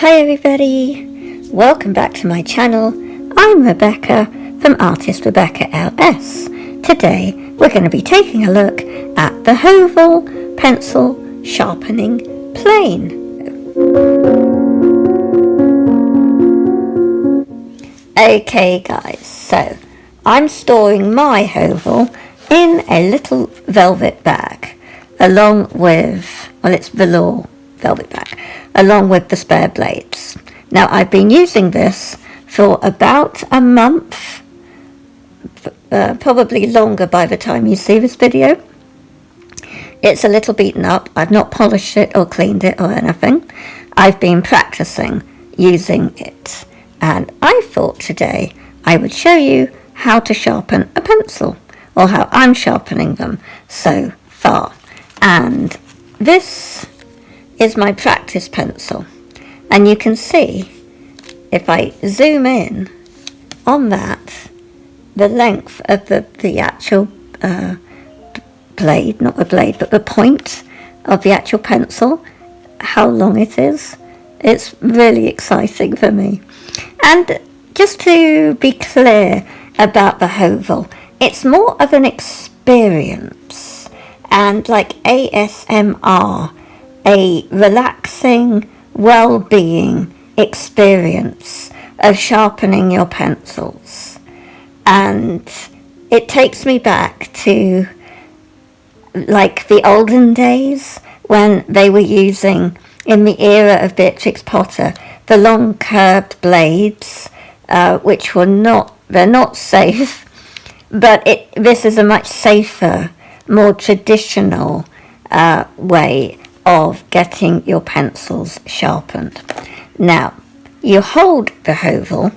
Hi everybody, welcome back to my channel. I'm Rebecca from ArtistRebeccaLS. Today we're going to be taking a look at the Høvel pencil sharpening plane. Okay guys, so I'm storing my Høvel in a little velvet bag along with, well, it's velour velvet bag, along with the spare blades. Now I've been using this for about a month, probably longer by the time you see this video. It's a little beaten up. I've not polished it or cleaned it or anything. I've been practicing using it, and I thought today I would show you how to sharpen a pencil, or how I'm sharpening them so far. And this is my practice pencil, and you can see if I zoom in on that, the length of the actual blade, not the blade but the point of the actual pencil, how long it is. It's really exciting for me. And just to be clear about the Høvel, it's more of an experience and like ASMR, a relaxing, well-being experience of sharpening your pencils. And it takes me back to like the olden days when they were using, in the era of Beatrix Potter, the long curved blades, which were they're not safe, but this is a much safer, more traditional way of getting your pencils sharpened. Now, you hold the Høvel.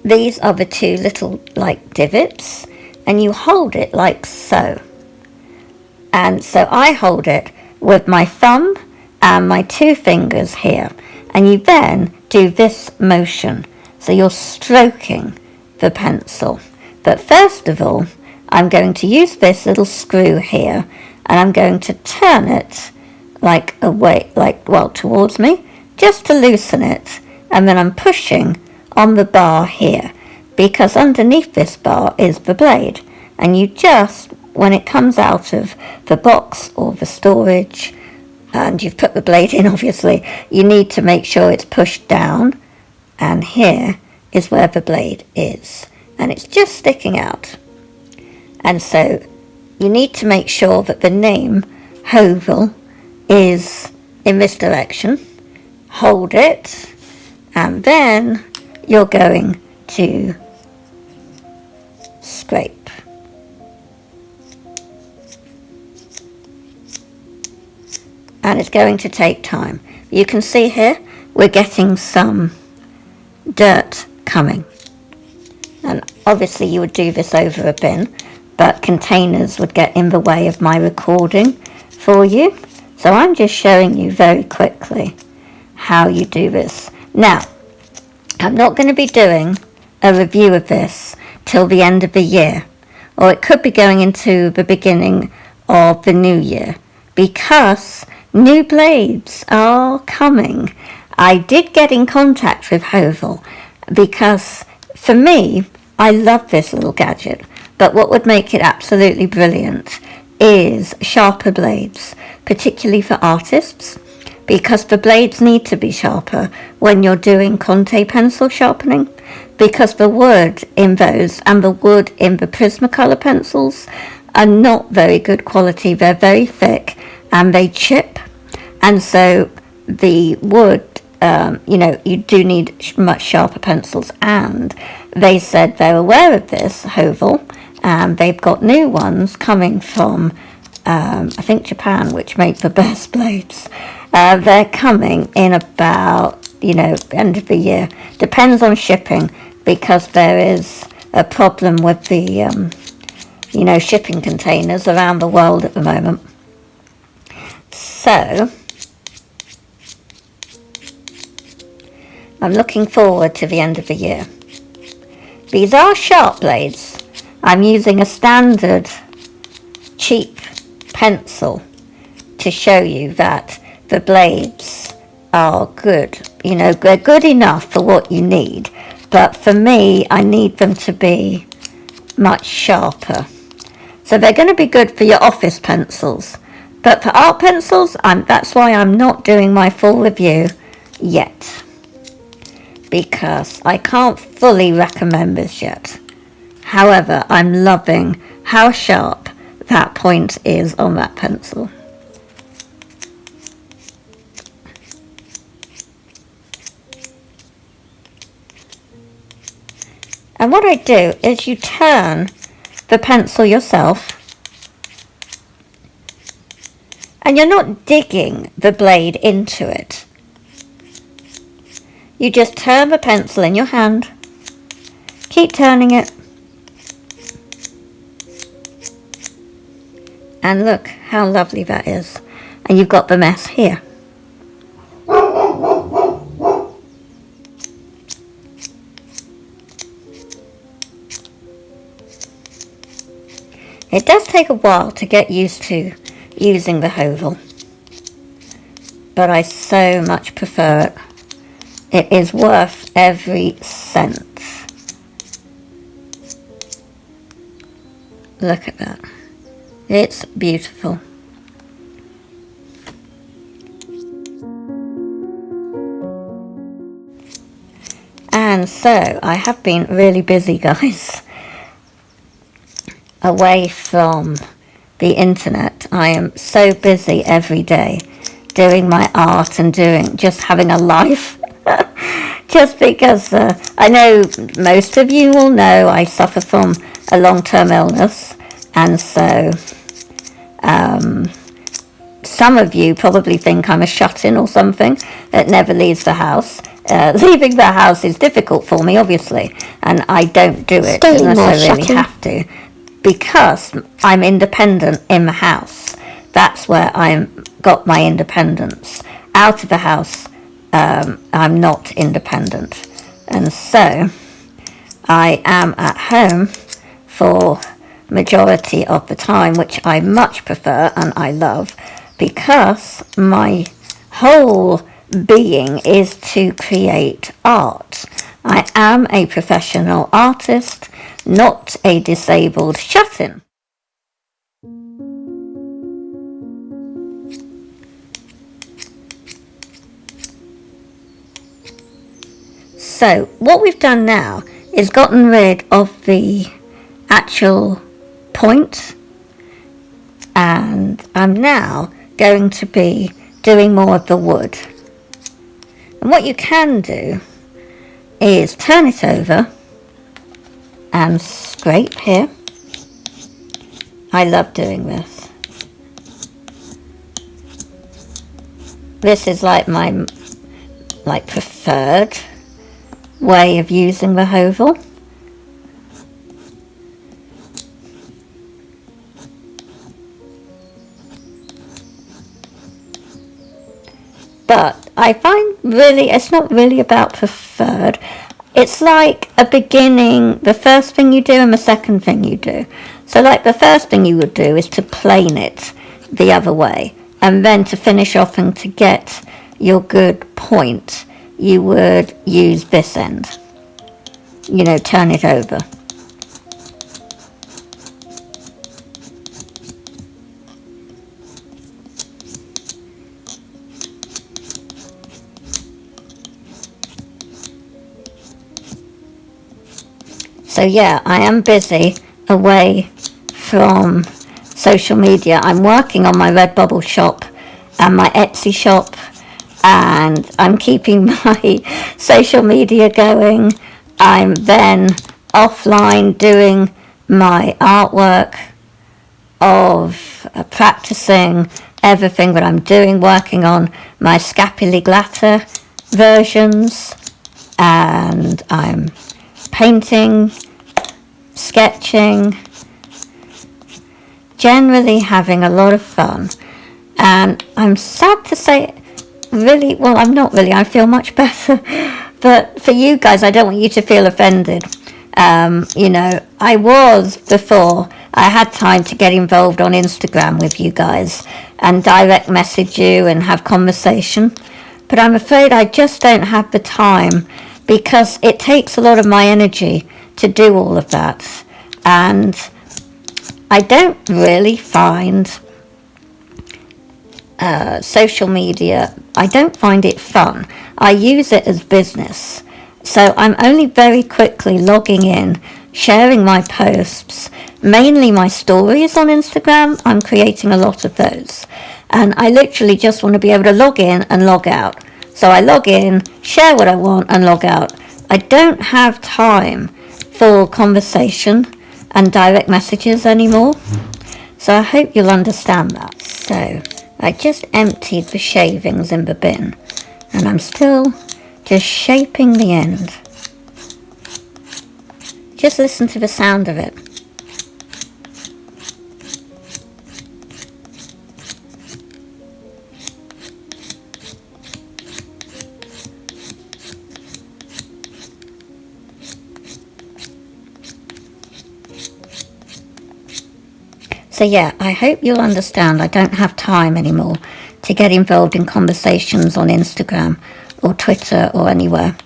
These are the two little like divots, and you hold it like so. And so I hold it with my thumb and my two fingers here, and you then do this motion. So you're stroking the pencil. But first of all, I'm going to use this little screw here, and I'm going to turn it like away, towards me, just to loosen it. And then I'm pushing on the bar here, because underneath this bar is the blade. And you just, when it comes out of the box or the storage, and you've put the blade in, obviously, you need to make sure it's pushed down. And here is where the blade is. And it's just sticking out. And so you need to make sure that the name Høvel is in this direction. Hold it, and then you're going to scrape. And it's going to take time. You can see here we're getting some dirt coming. And obviously you would do this over a bin, but containers would get in the way of my recording for you. So I'm just showing you very quickly how you do this. Now, I'm not going to be doing a review of this till the end of the year, or it could be going into the beginning of the new year, because new blades are coming. I did get in contact with Høvel because for me, I love this little gadget. But what would make it absolutely brilliant is sharper blades, particularly for artists, because the blades need to be sharper when you're doing Conte pencil sharpening, because the wood in those and the wood in the Prismacolor pencils are not very good quality. They're very thick and they chip, and so the wood, you do need much sharper pencils. And they said they're aware of this, Høvel, and they've got new ones coming from, I think, Japan, which make the best blades. They're coming in about, end of the year. Depends on shipping, because there is a problem with the, shipping containers around the world at the moment. So I'm looking forward to the end of the year. These are sharp blades. I'm using a standard cheap pencil to show you that the blades are good. You know, they're good enough for what you need. But for me, I need them to be much sharper. So they're going to be good for your office pencils. But for art pencils, that's why I'm not doing my full review yet. Because I can't fully recommend this yet. However, I'm loving how sharp that point is on that pencil. And what I do is you turn the pencil yourself, and you're not digging the blade into it. You just turn the pencil in your hand, keep turning it, and look how lovely that is. And you've got the mess here. It does take a while to get used to using the Høvel, but I so much prefer it. It is worth every cent. Look at that. It's beautiful. And so I have been really busy, guys. Away from the internet, I am so busy every day doing my art and just having a life. Just because I know most of you will know I suffer from a long-term illness, and so some of you probably think I'm a shut-in or something that never leaves the house. Leaving the house is difficult for me, obviously, and I don't do it unless I really have to, because I'm independent in the house. That's where I've got my independence. Out of the house, I'm not independent. And so I am at home for majority of the time, which I much prefer and I love, because my whole being is to create art. I am a professional artist, not a disabled shut-in. So what we've done now is gotten rid of the actual point, and I'm now going to be doing more of the wood. And what you can do is turn it over and scrape here. I love doing this. This is like my preferred way of using the Høvel. But I find really, it's not really about preferred. It's like a beginning, the first thing you do and the second thing you do. So like the first thing you would do is to plane it the other way. And then to finish off and to get your good point, you would use this end. You know, turn it over. So yeah, I am busy away from social media. I'm working on my Redbubble shop and my Etsy shop, and I'm keeping my social media going. I'm then offline doing my artwork of practicing everything that I'm doing, working on my Scapuli Glatter versions, and I'm painting, sketching, generally having a lot of fun. And I'm sad to say, really, well, I'm not really, I feel much better, but for you guys, I don't want you to feel offended. You know, I was before, I had time to get involved on Instagram with you guys and direct message you and have conversation. but I'm afraid I just don't have the time, because it takes a lot of my energy to do all of that, and I don't really find social media, I don't find it fun. I use it as business, so I'm only very quickly logging in, sharing my posts, mainly my stories on Instagram. I'm creating a lot of those, and I literally just want to be able to log in and log out. So I log in, share what I want, and log out. I don't have time for conversation and direct messages anymore, so I hope you'll understand that. So I just emptied the shavings in the bin, and I'm still just shaping the end. Just listen to the sound of it. So yeah, I hope you'll understand I don't have time anymore to get involved in conversations on Instagram or Twitter or anywhere.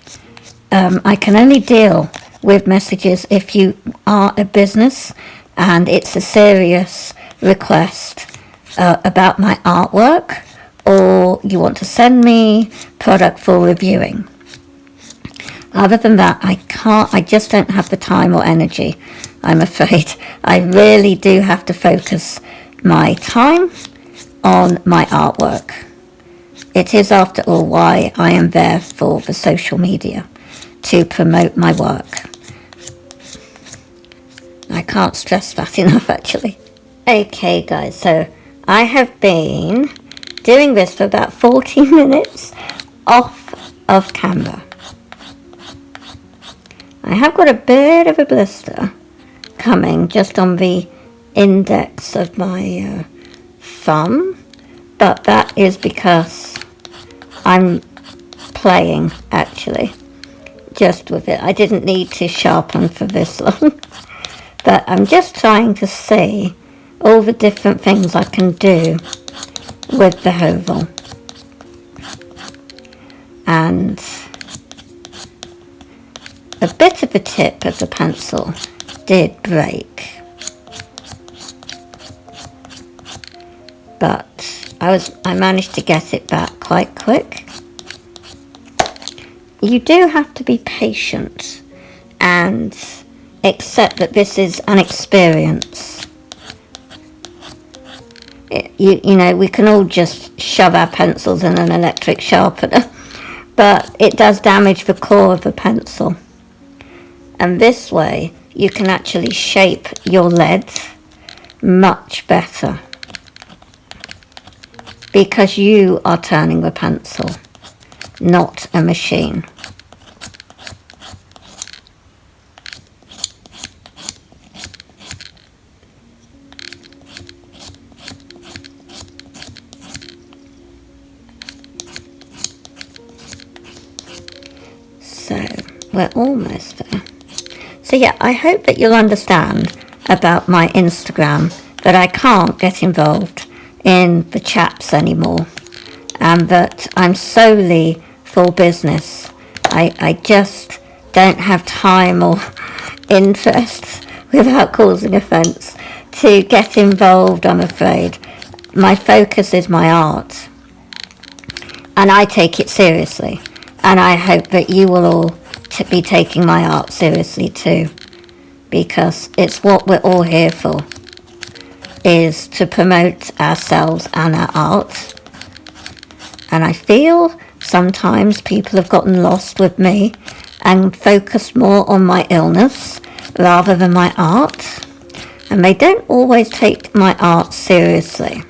I can only deal with messages if you are a business and it's a serious request about my artwork, or you want to send me product for reviewing. Other than that, I just don't have the time or energy, I'm afraid. I really do have to focus my time on my artwork. It is, after all, why I am there for the social media, to promote my work. I can't stress that enough, actually. Okay, guys, so I have been doing this for about 40 minutes off of camera. I have got a bit of a blister coming just on the index of my thumb, but that is because I'm playing, actually, just with it. I didn't need to sharpen for this long, but I'm just trying to see all the different things I can do with the Høvel. And a bit of the tip of the pencil did break, but I managed to get it back quite quick. You do have to be patient and accept that this is an experience. You know, we can all just shove our pencils in an electric sharpener, but it does damage the core of the pencil. And this way, you can actually shape your lead much better, because you are turning the pencil, not a machine. So we're almost there. So yeah, I hope that you'll understand about my Instagram, that I can't get involved in the chats anymore, and that I'm solely for business. I just don't have time or interest, without causing offence, to get involved, I'm afraid. My focus is my art, and I take it seriously, and I hope that you will all be taking my art seriously too, because it's what we're all here for, is to promote ourselves and our art. And I feel sometimes people have gotten lost with me and focused more on my illness rather than my art, and they don't always take my art seriously,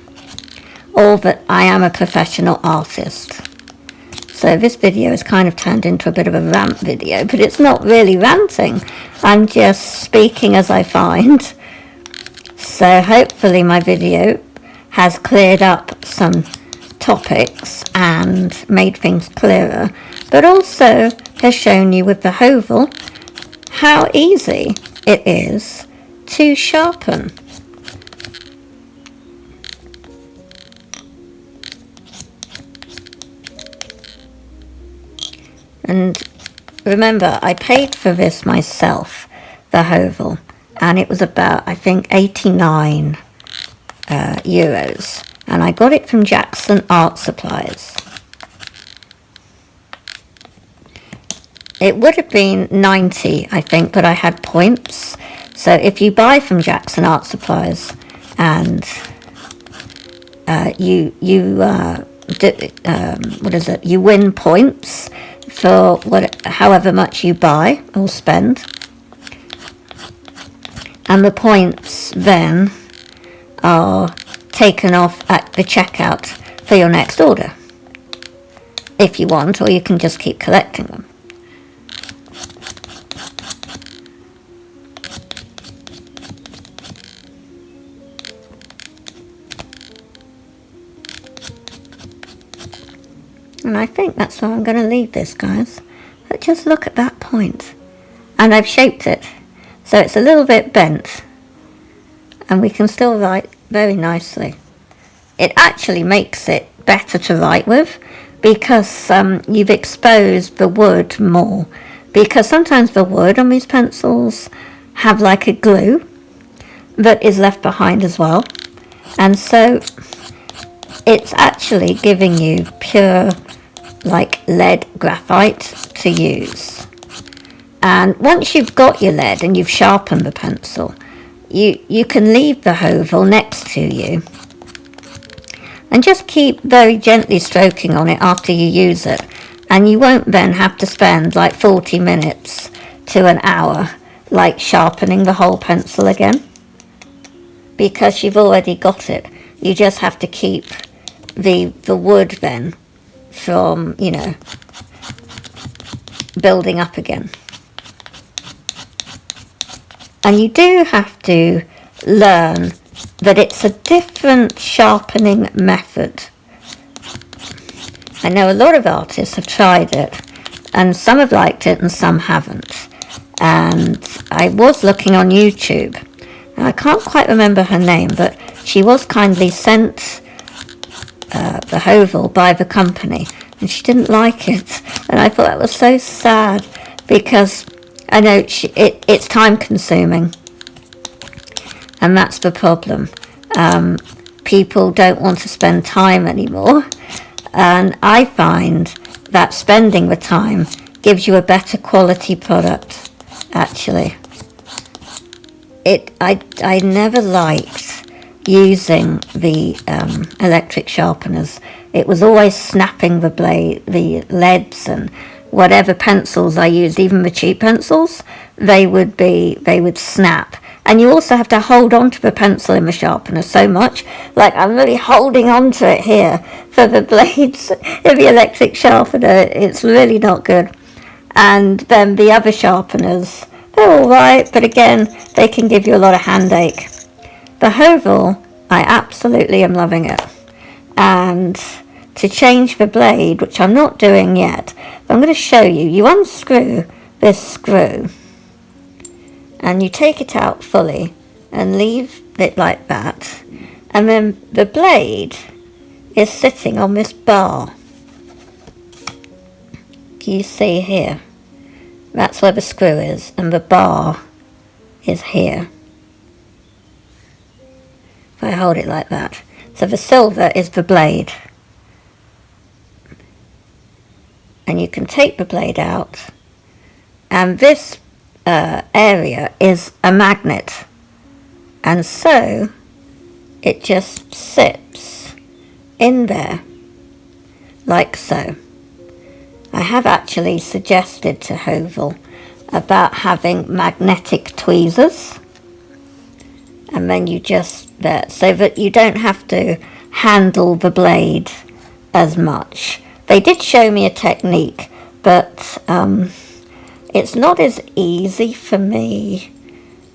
or that I am a professional artist. So this video has kind of turned into a bit of a rant video, but it's not really ranting. I'm just speaking as I find. So hopefully my video has cleared up some topics and made things clearer, but also has shown you with the Høvel how easy it is to sharpen. And remember, I paid for this myself, the Høvel, and it was about, I think, 89 euros. And I got it from Jackson Art Supplies. It would have been 90, I think, but I had points. So if you buy from Jackson Art Supplies and you win points for however much you buy or spend, and the points then are taken off at the checkout for your next order, if you want, or you can just keep collecting them. And I think that's where I'm going to leave this, guys. But just look at that point. And I've shaped it, so it's a little bit bent. And we can still write very nicely. It actually makes it better to write with, because you've exposed the wood more. Because sometimes the wood on these pencils have like a glue that is left behind as well. And so it's actually giving you pure like lead graphite to use. And once you've got your lead and you've sharpened the pencil, you can leave the Høvel next to you and just keep very gently stroking on it after you use it, and you won't then have to spend like 40 minutes to an hour like sharpening the whole pencil again, because you've already got it. You just have to keep the wood then from, you know, building up again. And you do have to learn that it's a different sharpening method. I know a lot of artists have tried it, and some have liked it and some haven't. And I was looking on YouTube, and I can't quite remember her name, but she was kindly sent the Høvel by the company, and she didn't like it. And I thought that was so sad, because I know it's time consuming, and that's the problem. People don't want to spend time anymore, and I find that spending the time gives you a better quality product, actually. I never liked using the electric sharpeners. It was always snapping the blade, the leads, and whatever pencils I used, even the cheap pencils, they would snap. And you also have to hold on to the pencil in the sharpener so much. Like, I'm really holding on to it here for the blades in the electric sharpener. It's really not good. And then the other sharpeners, they're all right, but again, they can give you a lot of handache. The Høvel, I absolutely am loving it. And to change the blade, which I'm not doing yet, but I'm going to show you. You unscrew this screw, and you take it out fully and leave it like that. And then the blade is sitting on this bar. Can you see here? That's where the screw is, and the bar is here. If I hold it like that. So the silver is the blade. And you can take the blade out, and this area is a magnet, and so it just sits in there like so. I have actually suggested to Høvel about having magnetic tweezers, and then you just there, so that you don't have to handle the blade as much. They did show me a technique, but it's not as easy for me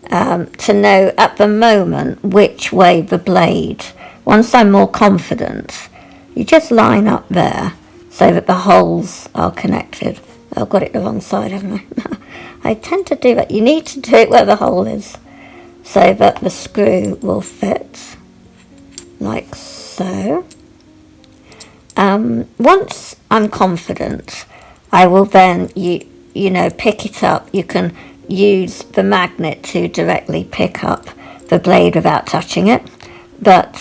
to know at the moment which way the blade. Once I'm more confident, you just line up there so that the holes are connected. I've got it the wrong side, haven't I? I tend to do that. You need to do it where the hole is, so that the screw will fit, like so. Once I'm confident, I will then, you know, pick it up. You can use the magnet to directly pick up the blade without touching it, but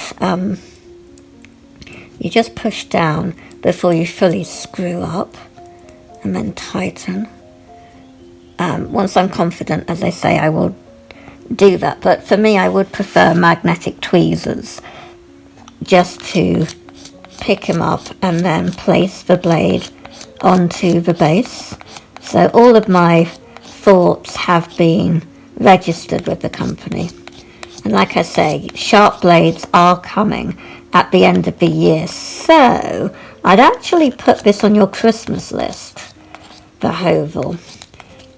you just push down before you fully screw up and then tighten. Once I'm confident, as I say, I will do that, but for me I would prefer magnetic tweezers just to pick him up and then place the blade onto the base. So all of my thoughts have been registered with the company, and like I say, sharp blades are coming at the end of the year, so I'd actually put this on your Christmas list, the Høvel,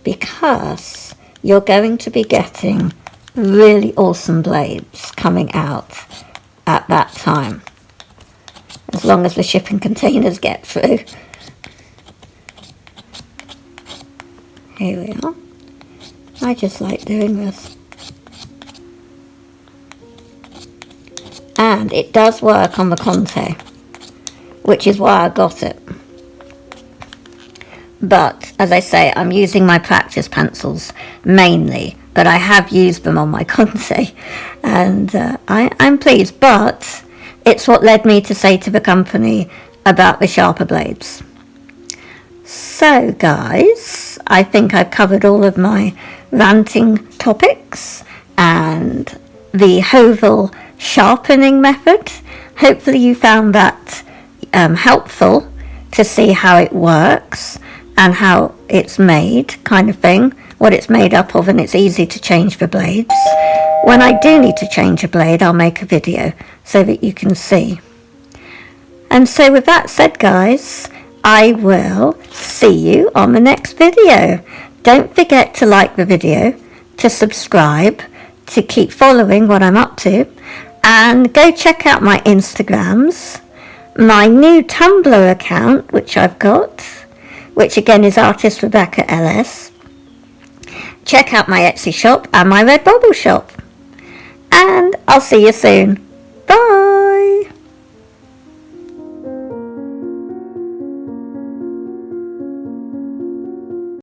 because you're going to be getting really awesome blades coming out at that time, as long as the shipping containers get through. Here we are. I just like doing this. And it does work on the Conte, which is why I got it. But, as I say, I'm using my practice pencils mainly, but I have used them on my Conte, and I'm pleased, but it's what led me to say to the company about the sharper blades. So, guys, I think I've covered all of my ranting topics and the Høvel sharpening method. Hopefully you found that helpful to see how it works and how it's made, kind of thing, what it's made up of, and it's easy to change the blades. When I do need to change a blade, I'll make a video so that you can see. And so with that said, guys, I will see you on the next video. Don't forget to like the video, to subscribe, to keep following what I'm up to, and go check out my Instagrams, my new Tumblr account, which I've got, which again is ArtistRebeccaLS. Check out my Etsy shop and my Redbubble shop. And I'll see you soon.